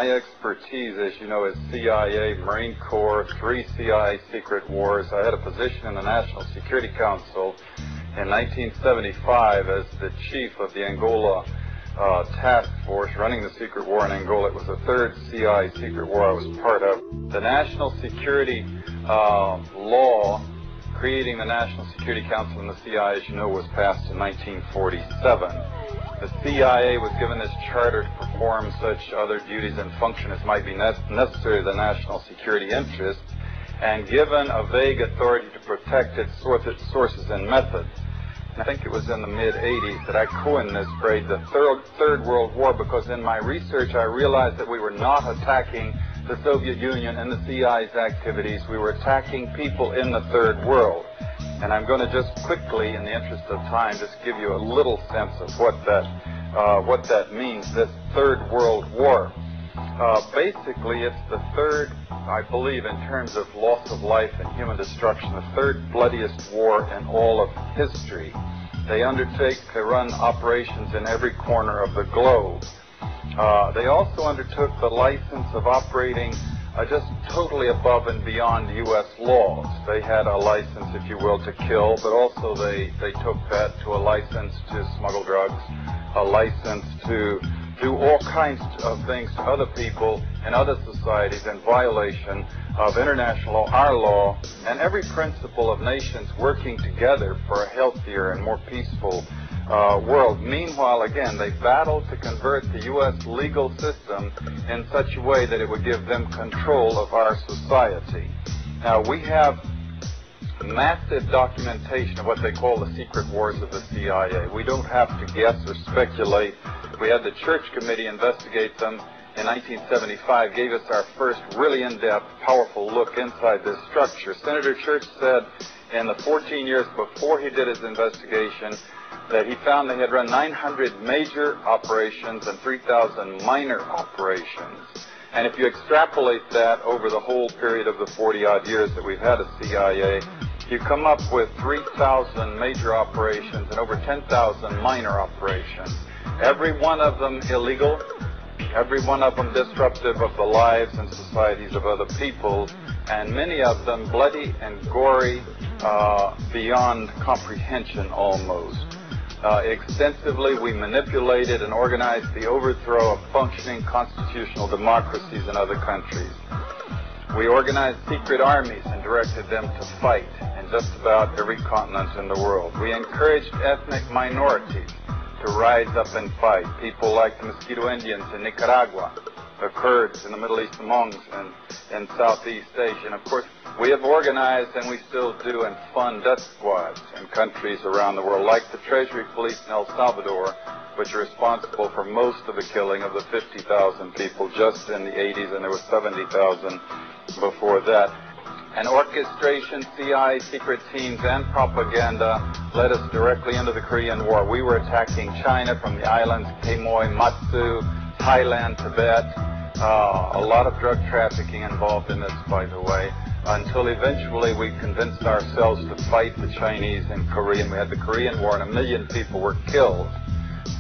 my expertise, as you know, is CIA, Marine Corps, 3 CIA secret wars. I had a position in the National Security Council in 1975 as the chief of the Angola task force running the secret war in Angola. It was the 3rd CIA secret war I was part of. The National Security law creating the National Security Council and the CIA, as you know, was passed in 1947. The CIA was given this charter to perform such other duties and function as might be necessary to the national security interests, and given a vague authority to protect its sources and methods. And I think it was in the mid-'80s that I coined this phrase, the Third World War, because in my research I realized that we were not attacking the Soviet Union and the CIA's activities. We were attacking people in the Third World. And I'm going to just quickly, in the interest of time, just give you a little sense of what that means, this Third World War. Basically, it's the third, I believe, in terms of loss of life and human destruction, the third bloodiest war in all of history. They undertake to run operations in every corner of the globe. They also undertook the license of operating just totally above and beyond U.S. laws. They had a license, if you will, to kill, but also they took that to a license to smuggle drugs, a license to do all kinds of things to other people and other societies in violation of international law, our law, and every principle of nations working together for a healthier and more peaceful world. Meanwhile, again, they battled to convert the U.S. legal system in such a way that it would give them control of our society. Now, we have massive documentation of what they call the secret wars of the CIA. We don't have to guess or speculate. We had the Church Committee investigate them in 1975, gave us our first really in-depth, powerful look inside this structure. Senator Church said in the 14 years before he did his investigation that he found they had run 900 major operations and 3,000 minor operations. And if you extrapolate that over the whole period of the 40-odd years that we've had a CIA, you come up with 3,000 major operations and over 10,000 minor operations. Every one of them illegal, every one of them disruptive of the lives and societies of other people, and many of them bloody and gory beyond comprehension almost. Extensively, we manipulated and organized the overthrow of functioning constitutional democracies in other countries. We organized secret armies and directed them to fight in just about every continent in the world. We encouraged ethnic minorities to rise up and fight. People like the Mosquito Indians in Nicaragua, the Kurds in the Middle East, the Monks in Southeast Asia. And of course, we have organized, and we still do, and fund death squads in countries around the world, like the Treasury Police in El Salvador, which are responsible for most of the killing of the 50,000 people just in the 80s, and there were 70,000 before that. And orchestration, CIA secret teams, and propaganda led us directly into the Korean War. We were attacking China from the islands Quemoy, Matsu, Thailand, Tibet. A lot of drug trafficking involved in this, by the way, until eventually we convinced ourselves to fight the Chinese in Korea. And we had the Korean War, and 1 million people were killed.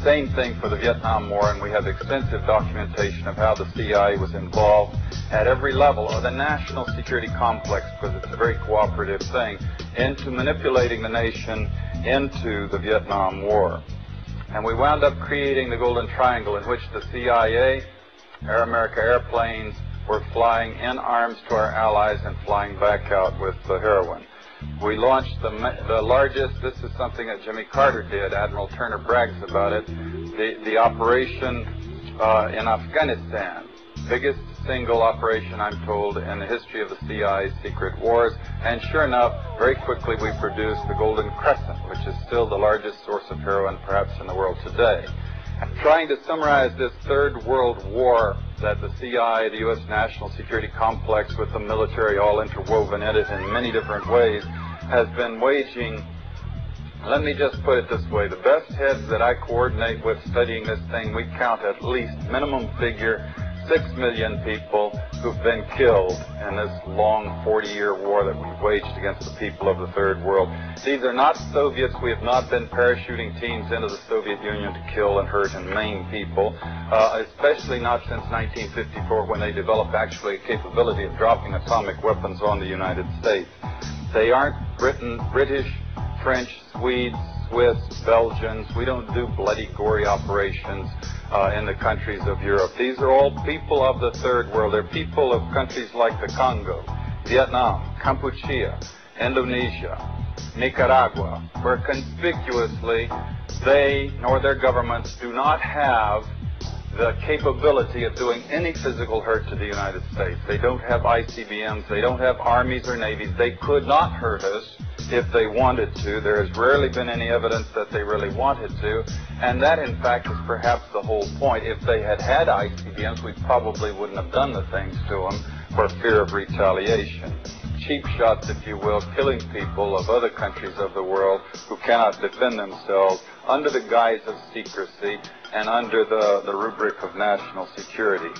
Same thing for the Vietnam War, and we have extensive documentation of how the CIA was involved at every level of the national security complex, because it's a very cooperative thing, into manipulating the nation into the Vietnam War. And we wound up creating the Golden Triangle, in which the CIA, Air America airplanes were flying in arms to our allies and flying back out with the heroin. We launched the largest, this is something that Jimmy Carter did, Admiral Turner brags about it, the operation in Afghanistan. Biggest single operation, I'm told, in the history of the CIA's secret wars. And sure enough, very quickly we produced the Golden Crescent, which is still the largest source of heroin perhaps in the world today. I'm trying to summarize this Third World War that the CIA, the U.S. national security complex with the military all interwoven in it in many different ways, has been waging. Let me just put it this way. The best heads that I coordinate with studying this thing, we count at least, minimum figure, 6 million people who've been killed in this long 40-year war that we've waged against the people of the Third World. These are not Soviets. We have not been parachuting teams into the Soviet Union to kill and hurt and maim people, especially not since 1954 when they developed actually a capability of dropping atomic weapons on the United States. They aren't British, French, Swedes, Swiss, Belgians. We don't do bloody, gory operations in the countries of Europe. These are all people of the Third World. They're people of countries like the Congo, Vietnam, Cambodia, Indonesia, Nicaragua, where conspicuously they nor their governments do not have the capability of doing any physical hurt to the United States. They don't have ICBMs. They don't have armies or navies. They could not hurt us if they wanted to. There has rarely been any evidence that they really wanted to, and that in fact is perhaps the whole point. If they had had ICBMs, we probably wouldn't have done the things to them for fear of retaliation. Cheap shots, if you will, killing people of other countries of the world who cannot defend themselves under the guise of secrecy and under the rubric of national security.